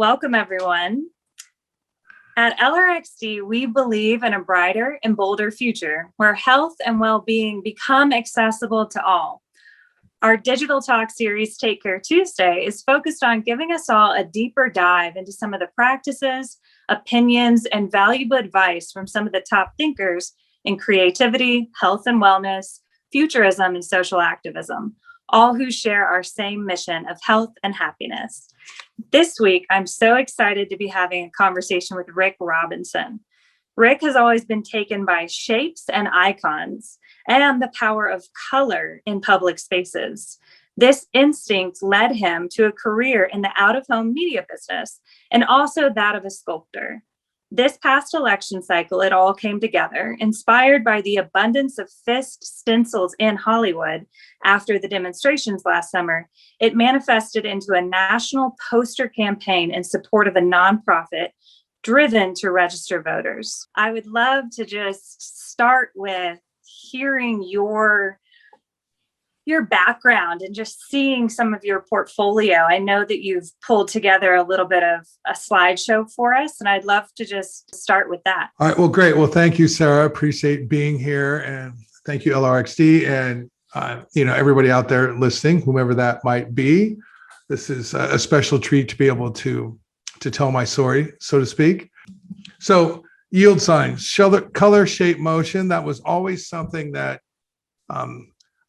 Welcome everyone. At LRXD, we believe in a brighter and bolder future where health and well-being become accessible to all. Our digital talk series, Take Care Tuesday, is focused on giving us all a deeper dive into some of the practices, opinions, and valuable advice from some of the top thinkers in creativity, health and wellness, futurism, and social activism, all who share our same mission of health and happiness. This week, I'm so excited to be having a conversation with Rick Robinson. Rick has always been taken by shapes and icons and the power of color in public spaces. This instinct led him to a career in the out-of-home media business and also that of a sculptor. This past election cycle, it all came together, inspired by the abundance of fist stencils in Hollywood after the demonstrations last summer. It manifested into a national poster campaign in support of a nonprofit driven to register voters. I would love to just start with hearing your background and just seeing some of your portfolio. I know that you've pulled together a little bit of a slideshow for us, and I'd love to just start with that. All right. Well, great. Well, thank you, Sarah. Appreciate being here, and thank you, LRXD, and everybody out there listening, whomever that might be. This is a special treat to be able to tell my story, so to speak. So, yield signs, color, shape, motion. That was always something that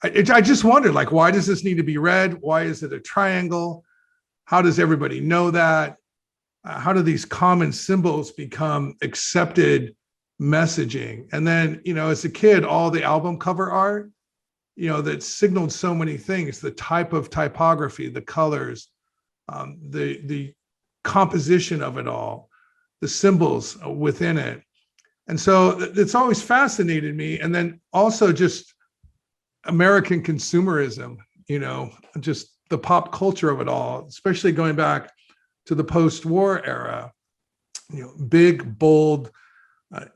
I just wondered, like, why does this need to be red? Why is it a triangle? How does everybody know that? How do these common symbols become accepted messaging? And then, as a kid, all the album cover art, that signaled so many things, the type of typography, the colors, the composition of it all, the symbols within it. And so it's always fascinated me. And then also just American consumerism, just the pop culture of it all, especially going back to the post-war era, big, bold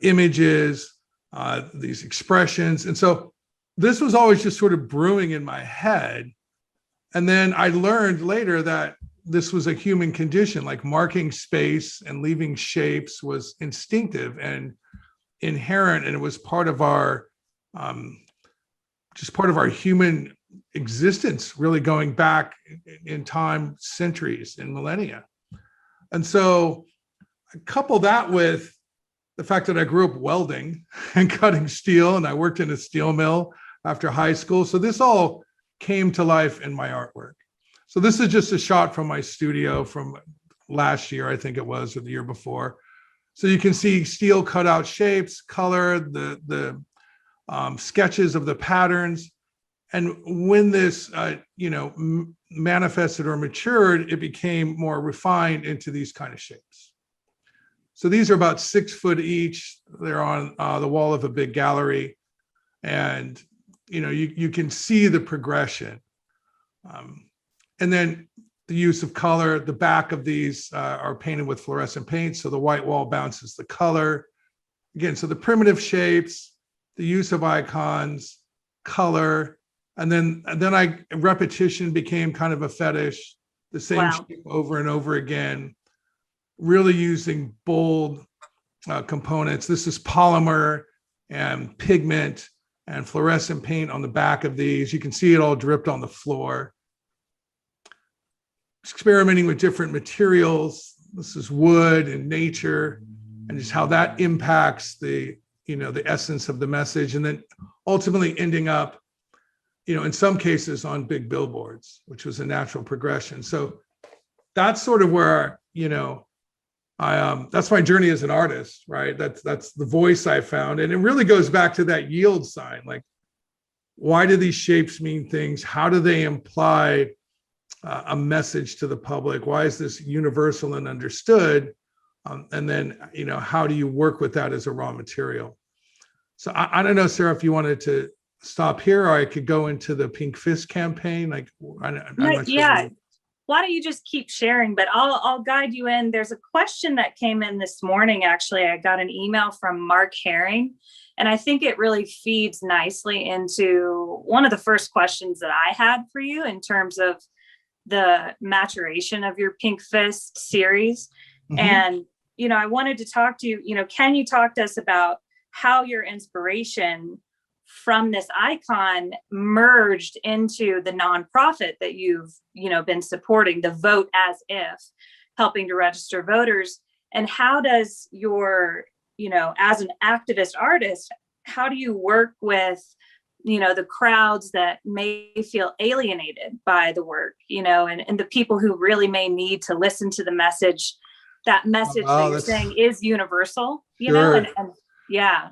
images, these expressions. And so this was always just sort of brewing in my head. And then I learned later that this was a human condition, like marking space and leaving shapes was instinctive and inherent. And it was part of our human existence, really going back in time, centuries and millennia. And so I couple that with the fact that I grew up welding and cutting steel, and I worked in a steel mill after high school. So this all came to life in my artwork. So this is just a shot from my studio from last year, I think it was, or the year before. So you can see steel cutout shapes, color, the sketches of the patterns. And when this, manifested or matured, it became more refined into these kind of shapes. So these are about 6 foot each. They're on the wall of a big gallery. And, you can see the progression. And then the use of color, the back of these are painted with fluorescent paint. So the white wall bounces the color. Again, so the primitive shapes, the use of icons, color, and then repetition became kind of a fetish, the same shape over and over again, really using bold components. This is polymer and pigment and fluorescent paint on the back of these. You can see it all dripped on the floor. Experimenting with different materials. This is wood and nature, and just how that impacts the essence of the message, and then ultimately ending up, in some cases on big billboards, which was a natural progression. So that's sort of where, that's my journey as an artist, right? That's the voice I found. And it really goes back to that yield sign. Like, why do these shapes mean things? How do they imply a message to the public? Why is this universal and understood? And then, how do you work with that as a raw material? So I don't know, Sarah, if you wanted to stop here, or I could go into the Pink Fist campaign. Like, yeah. Why don't you just keep sharing? But I'll guide you in. There's a question that came in this morning. Actually, I got an email from Mark Herring, and I think it really feeds nicely into one of the first questions that I had for you in terms of the maturation of your Pink Fist series. Mhm. And, I wanted to talk to you, can you talk to us about how your inspiration from this icon merged into the nonprofit that you've, been supporting, the Vote As If, helping to register voters? And how does your, as an activist artist, how do you work with, the crowds that may feel alienated by the work, and the people who really may need to listen to the message, that message that you're saying is universal, Sure. and yeah.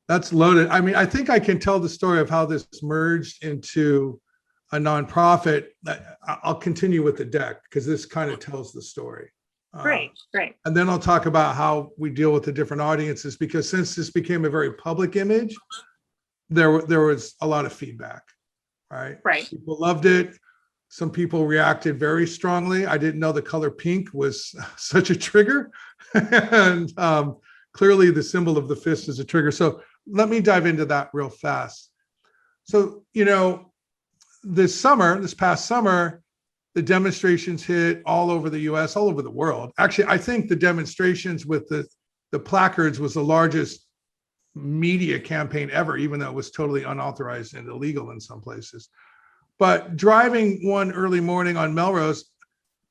That's loaded. I mean, I think I can tell the story of how this merged into a nonprofit. I'll continue with the deck because this kind of tells the story. Great. And then I'll talk about how we deal with the different audiences, because since this became a very public image, there was a lot of feedback, right? Right. People loved it. Some people reacted very strongly. I didn't know the color pink was such a trigger. And clearly the symbol of the fist is a trigger. So let me dive into that real fast. So, this past summer, the demonstrations hit all over the US, all over the world. Actually, I think the demonstrations with the placards was the largest media campaign ever, even though it was totally unauthorized and illegal in some places. But driving one early morning on Melrose,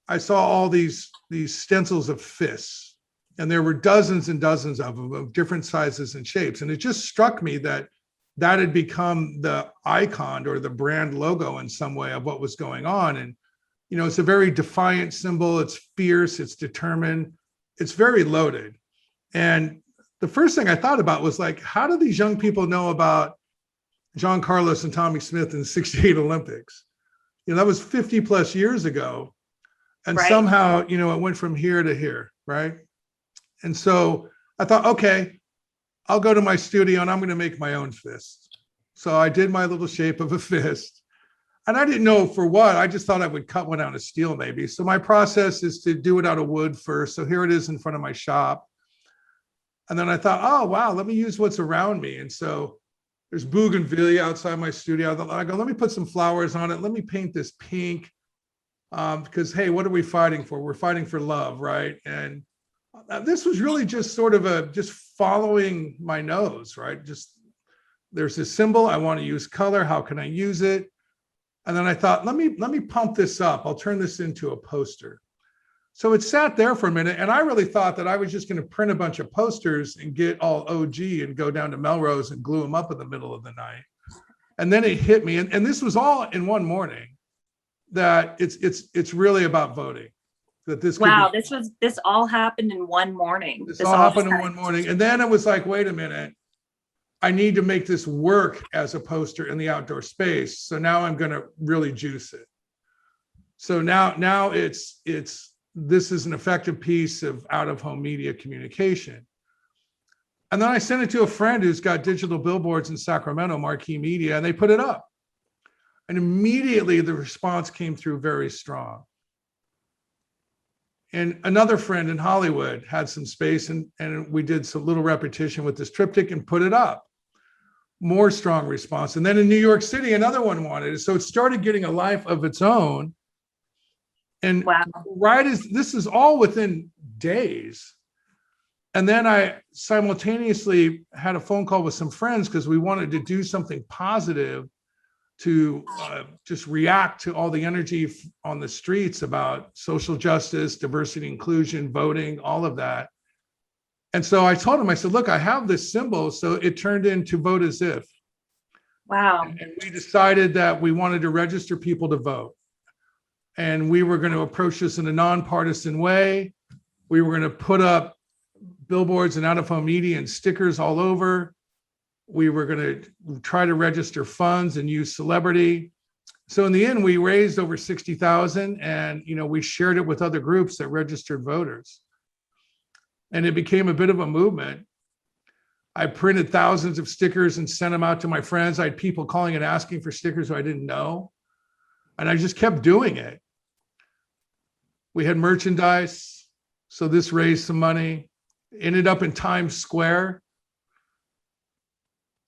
I saw all these stencils of fists, and there were dozens and dozens of them of different sizes and shapes. And it just struck me that had become the icon or the brand logo in some way of what was going on. And, it's a very defiant symbol. It's fierce, it's determined, it's very loaded. And the first thing I thought about was like, how do these young people know about John Carlos and Tommy Smith in the '68 Olympics? That was 50 plus years ago. And Right. somehow, it went from here to here, right? And so I thought, okay, I'll go to my studio and I'm going to make my own fist. So I did my little shape of a fist. And I didn't know for what. I just thought I would cut one out of steel maybe. So my process is to do it out of wood first. So here it is in front of my shop. And then I thought, oh, wow, let me use what's around me. And so there's bougainvillea outside my studio. I go, let me put some flowers on it. Let me paint this pink. Because, hey, what are we fighting for? We're fighting for love, right? And this was really just sort of just following my nose, right? Just there's this symbol. I want to use color. How can I use it? And then I thought, let me pump this up. I'll turn this into a poster. So it sat there for a minute, and I really thought that I was just going to print a bunch of posters and get all OG and go down to Melrose and glue them up in the middle of the night. And then it hit me, and this was all in one morning, that it's really about voting. That this wow, this all happened in one morning. This all happened in one morning, and then it was like, wait a minute, I need to make this work as a poster in the outdoor space. So now I'm going to really juice it. So now this is an effective piece of out-of-home media communication. And then I sent it to a friend who's got digital billboards in Sacramento, Marquee Media, and they put it up. And immediately the response came through very strong. And another friend in Hollywood had some space, and we did some little repetition with this triptych and put it up. More strong response. And then in New York City, another one wanted it. So it started getting a life of its own. And wow. This is all within days. And then I simultaneously had a phone call with some friends because we wanted to do something positive to just react to all the energy on the streets about social justice, diversity, inclusion, voting, all of that. And so I told him, I said, look, I have this symbol. So it turned into Vote As If. Wow. And we decided that we wanted to register people to vote. And we were going to approach this in a nonpartisan way. We were going to put up billboards and out-of-home media and stickers all over. We were going to try to register funds and use celebrity. So in the end, we raised over 60,000, and we shared it with other groups that registered voters. And it became a bit of a movement. I printed thousands of stickers and sent them out to my friends. I had people calling and asking for stickers who I didn't know. And I just kept doing it. We had merchandise. So this raised some money. Ended up in Times Square.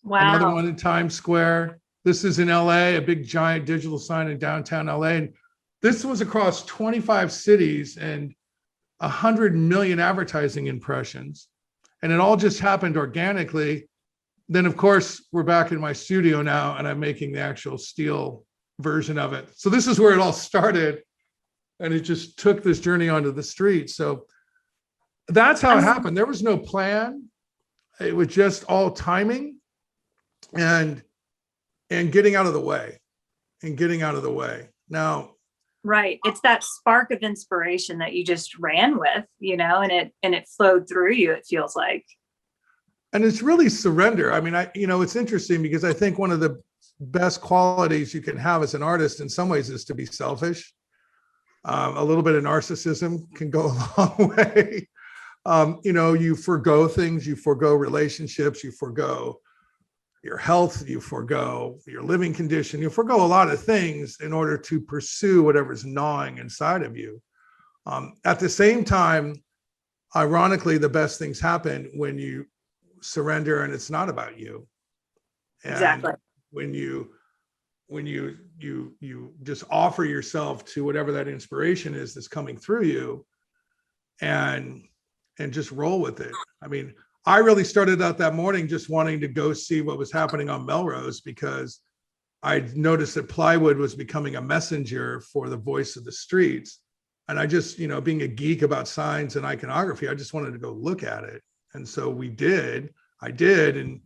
Wow. Another one in Times Square. This is in LA, a big giant digital sign in downtown LA. And this was across 25 cities and 100 million advertising impressions. And it all just happened organically. Then, of course, we're back in my studio now, and I'm making the actual steel version of it. So this is where it all started. And it just took this journey onto the street. So that's how it happened. There was no plan. It was just all timing and getting out of the way Now, Right. It's that spark of inspiration that you just ran with, and it flowed through you, it feels like. and it's really surrender. I mean, it's interesting because I think one of the best qualities you can have as an artist in some ways is to be selfish. A little bit of narcissism can go a long way. You forego things, you forego relationships, you forego your health, you forego your living condition, you forego a lot of things in order to pursue whatever's gnawing inside of you. At the same time, ironically, the best things happen when you surrender and it's not about you. And exactly. When you just offer yourself to whatever that inspiration is that's coming through you and just roll with it. I mean, I really started out that morning just wanting to go see what was happening on Melrose because I noticed that plywood was becoming a messenger for the voice of the streets. And I just, being a geek about signs and iconography, I just wanted to go look at it. And so I did, and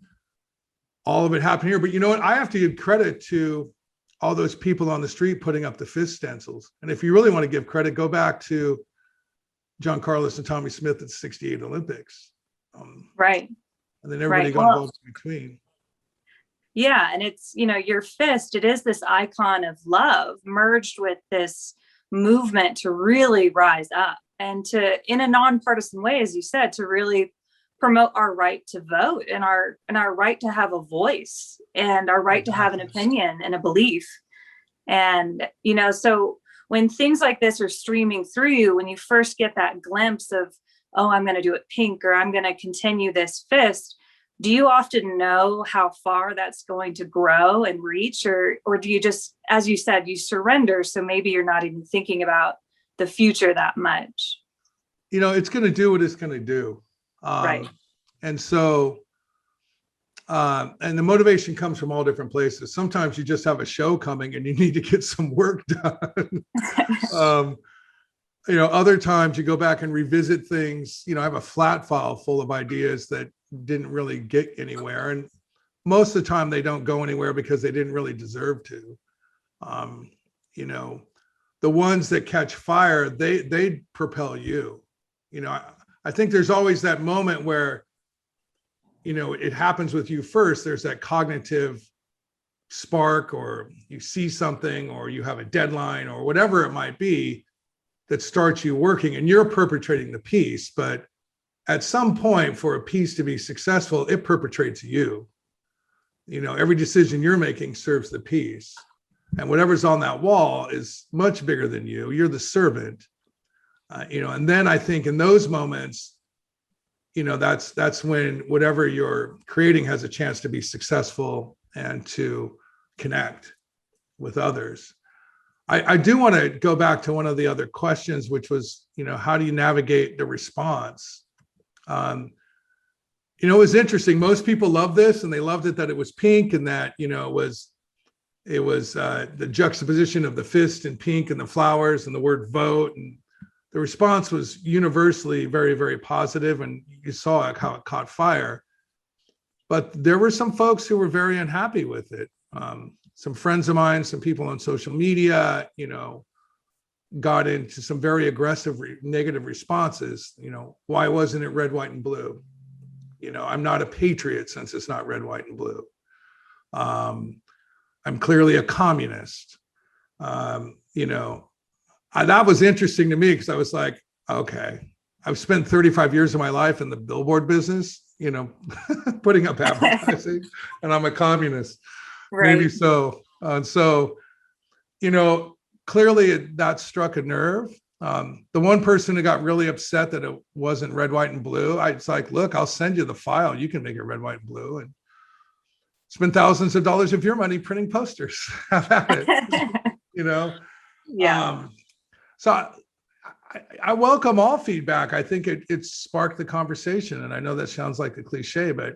all of it happened here. But you know what? I have to give credit to all those people on the street putting up the fist stencils. And if you really want to give credit, go back to John Carlos and Tommy Smith at the 68 Olympics. Right. And then everybody got involved in between. Yeah. And it's, your fist, it is this icon of love merged with this movement to really rise up and to, in a nonpartisan way, as you said, to really promote our right to vote and our right to have a voice and our right to have an opinion and a belief. And, so when things like this are streaming through you, when you first get that glimpse of, oh, I'm going to do it pink, or I'm going to continue this fist, do you often know how far that's going to grow and reach? Or do you just, as you said, you surrender? So maybe you're not even thinking about the future that much. It's going to do what it's going to do. Right. And so, and the motivation comes from all different places. Sometimes you just have a show coming and you need to get some work done. Other times you go back and revisit things. I have a flat file full of ideas that didn't really get anywhere. And most of the time they don't go anywhere because they didn't really deserve to. The ones that catch fire, they propel you. I think there's always that moment where, it happens with you first. There's that cognitive spark, or you see something, or you have a deadline, or whatever it might be that starts you working, and you're perpetrating the piece. But at some point, for a piece to be successful, it perpetrates you. Every decision you're making serves the piece, and whatever's on that wall is much bigger than you. You're the servant. And then I think in those moments, that's when whatever you're creating has a chance to be successful and to connect with others. I do want to go back to one of the other questions, which was, how do you navigate the response? It was interesting. Most people love this, and they loved it that it was pink, and that, it was the juxtaposition of the fist and pink and the flowers and the word vote. And the response was universally very, very positive, and you saw how it caught fire. But there were some folks who were very unhappy with it. Some friends of mine, some people on social media, got into some very aggressive, negative responses. Why wasn't it red, white, and blue? I'm not a patriot since it's not red, white, and blue. I'm clearly a communist. That was interesting to me because I was like, okay, I've spent 35 years of my life in the billboard business, putting up advertising, and I'm a communist. Right. Maybe so. So, clearly that struck a nerve. The one person who got really upset that it wasn't red, white, and blue, it's like, look, I'll send you the file. You can make it red, white, and blue, and spend thousands of dollars of your money printing posters. Have at it. Yeah. So I welcome all feedback. I think it sparked the conversation. And I know that sounds like a cliche, but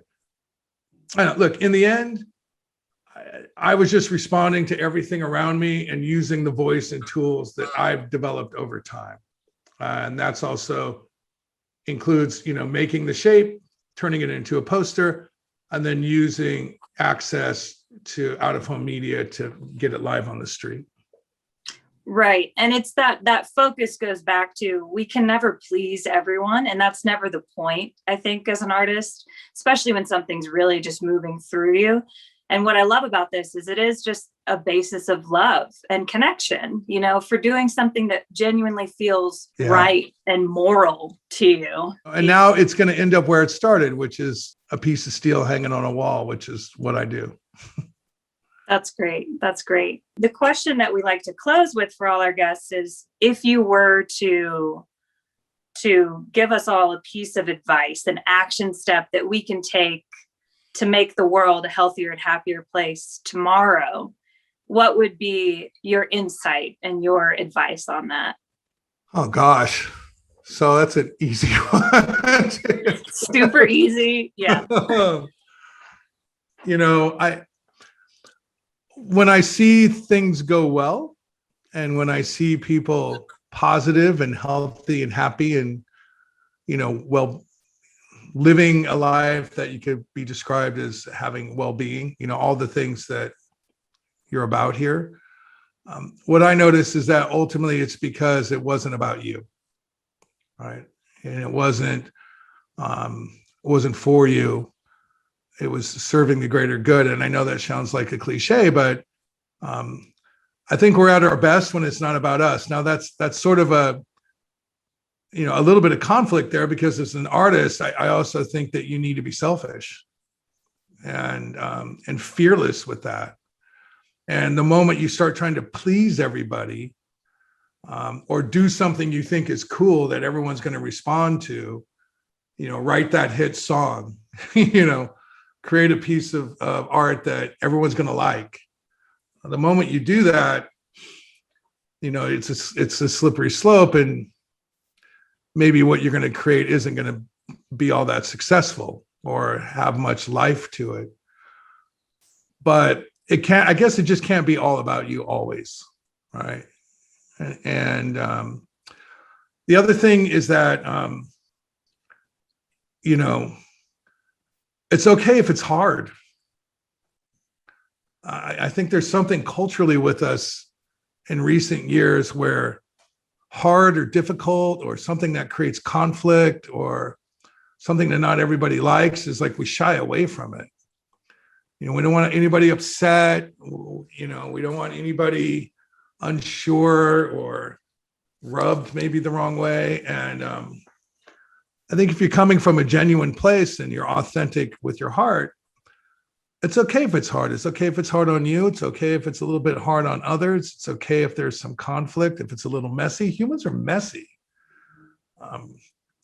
look, in the end, I was just responding to everything around me and using the voice and tools that I've developed over time. And that's also includes, making the shape, turning it into a poster, and then using access to out-of-home media to get it live on the street. Right. And it's that focus goes back to, we can never please everyone. And that's never the point, I think, as an artist, especially when something's really just moving through you. And what I love about this is it is just a basis of love and connection, for doing something that genuinely feels right and moral to you. And now it's going to end up where it started, which is a piece of steel hanging on a wall, which is what I do. That's great. That's great. The question that we like to close with for all our guests is, if you were to give us all a piece of advice, an action step that we can take to make the world a healthier and happier place tomorrow, what would be your insight and your advice on that? Oh, gosh. So that's an easy one. Super easy. Yeah. When I see things go well, and when I see people positive and healthy and happy and, well, living a life that you could be described as having well-being, all the things that you're about here. What I notice is that ultimately it's because it wasn't about you, right? And it wasn't for you. It was serving the greater good. And I know that sounds like a cliche, but I think we're at our best when it's not about us. Now that's sort of a little bit of conflict there, because as an artist, I also think that you need to be selfish and fearless with that. And the moment you start trying to please everybody, or do something you think is cool that everyone's going to respond to, write that hit song, create a piece of art that everyone's going to like. The moment you do that, it's a slippery slope, and maybe what you're going to create isn't going to be all that successful or have much life to it. But I guess it just can't be all about you always, right? And the other thing is that, it's okay if it's hard. I think there's something culturally with us in recent years where hard or difficult or something that creates conflict or something that not everybody likes is like we shy away from it. We don't want anybody upset. We don't want anybody unsure or rubbed maybe the wrong way. And I think if you're coming from a genuine place and you're authentic with your heart, it's okay if it's hard. It's okay if it's hard on you. It's okay if it's a little bit hard on others. It's okay if there's some conflict, if it's a little messy. Humans are messy.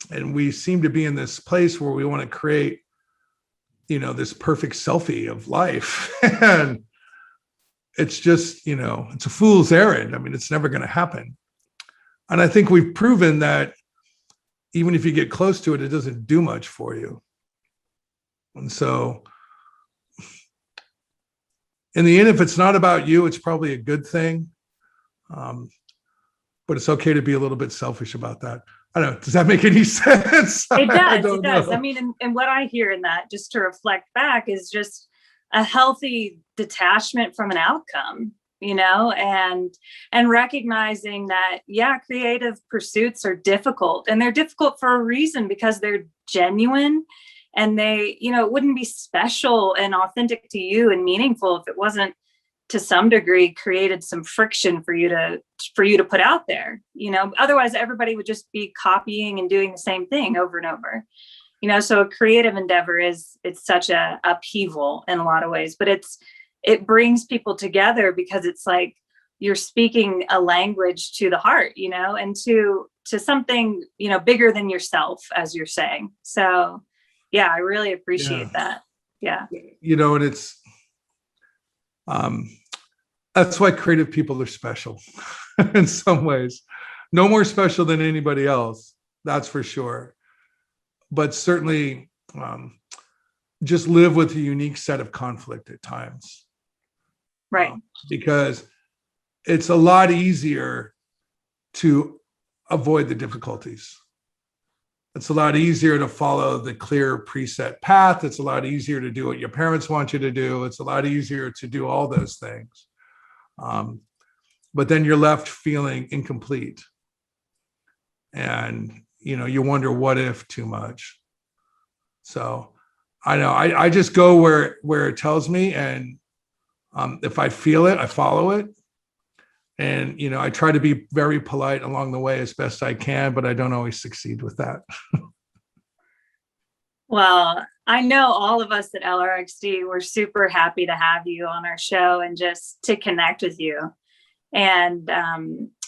And we seem to be in this place where we want to create, this perfect selfie of life. And it's just, it's a fool's errand. I mean, it's never going to happen. And I think we've proven that even if you get close to it, it doesn't do much for you. And so in the end, if it's not about you, it's probably a good thing. But it's okay to be a little bit selfish about that. I don't know. Does that make any sense? It does. It does. I mean, and what I hear in that, just to reflect back, is just a healthy detachment from an outcome, and recognizing that, creative pursuits are difficult, and they're difficult for a reason, because they're genuine, and they, it wouldn't be special and authentic to you and meaningful if it wasn't, to some degree, created some friction for you to put out there. Otherwise everybody would just be copying and doing the same thing over and over. So a creative endeavor it's such a upheaval in a lot of ways, but it brings people together, because it's like you're speaking a language to the heart, and to something, bigger than yourself, as you're saying. So I really appreciate that. Yeah. And it's, that's why creative people are special. in some ways. No more special than anybody else, that's for sure. But certainly just live with a unique set of conflict at times. Right. Because it's a lot easier to avoid the difficulties. It's a lot easier to follow the clear preset path. It's a lot easier to do what your parents want you to do. It's a lot easier to do all those things. But then you're left feeling incomplete. And, you wonder what if too much. So I know I just go where it tells me. And if I feel it, I follow it. And, I try to be very polite along the way as best I can, but I don't always succeed with that. Well, I know all of us at LRXD, we're super happy to have you on our show and just to connect with you. And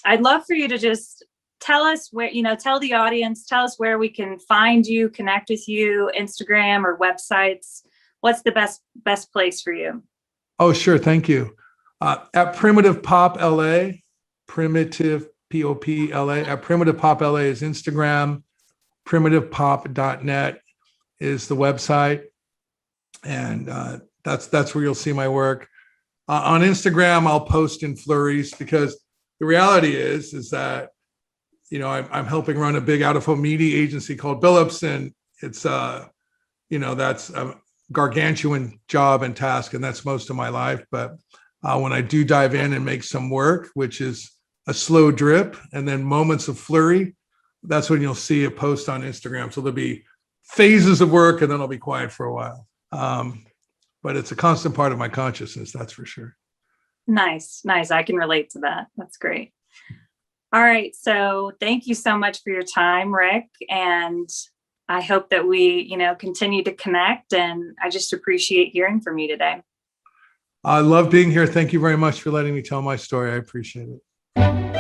I'd love for you to just tell us where, tell the audience, tell us where we can find you, connect with you, Instagram or websites. What's the best place for you? Oh, sure. Thank you. At Primitive Pop LA, Primitive POP LA, at Primitive Pop LA is Instagram, primitivepop.net is the website. And that's where you'll see my work. On Instagram, I'll post in flurries because the reality is that, I'm helping run a big out-of-home media agency called Billups, and it's, that's a gargantuan job and task, and that's most of my life. But when I do dive in and make some work, which is a slow drip and then moments of flurry, that's when you'll see a post on Instagram. So there'll be phases of work and then I'll be quiet for a while. But it's a constant part of my consciousness, that's for sure. Nice. I can relate to that. That's great. All right. So thank you so much for your time, Rick. And I hope that we, continue to connect. And I just appreciate hearing from you today. I love being here. Thank you very much for letting me tell my story. I appreciate it.